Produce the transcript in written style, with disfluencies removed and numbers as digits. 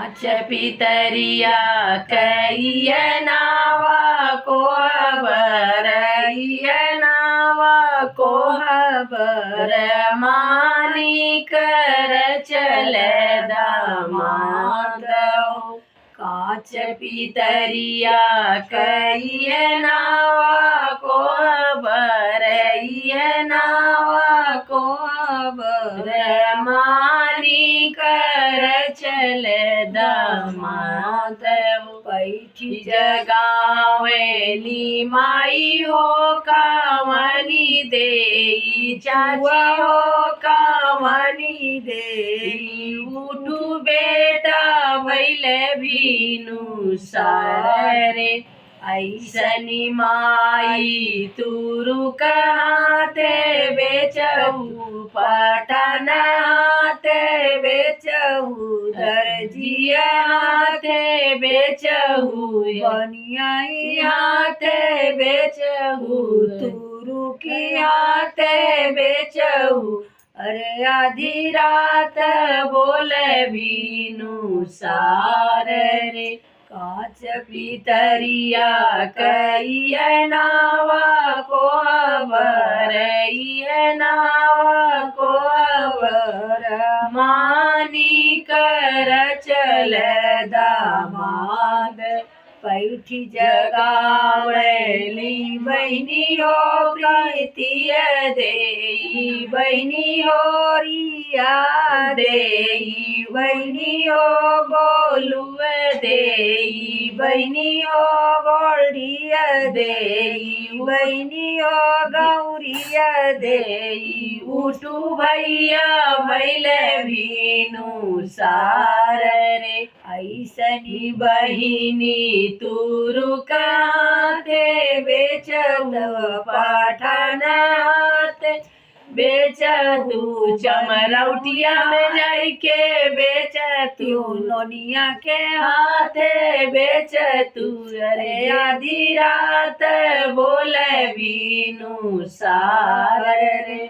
कांच पितरिया कईय नावा कोहबर नावा कोहबर मानिक चल दामाद कांच पितरिया कईय नावा कोहबर नावा कोहबर मानिक चल दामाद पैठी जगावेली माई हो कामनी देई चाची हो कामनी देई उठू बेटा भैले भीनु सारे ऐसनी माई तुरु कहते बेचहु पटन हाथे बेचहु दर्जिया हाथे बेचहु बनियाई हाथे बेचहु तुरु की हाथे बेचहु अरे आधी रात बोले बीनु सार रे कांच पितरिया कईय नावा कोहबर नावा कोहबर मानिक चल दामाद पैठी जगावेली बहनी हो प्रीतिय देई बहनी हो रिया देई बहनी हो गोलुव देई बहनी हो गोल्डिय देई बहनी हो गौरिय देई उठू भैया भैले भीनु सार रे ऐसनी बहिनी तुरु कहते बेचत पठान हाथे बेचतू चमरौटिया में जाके बेचतू नोनिया के हाथे बेचतू अरे आधी रात बोले बीनु सार रे।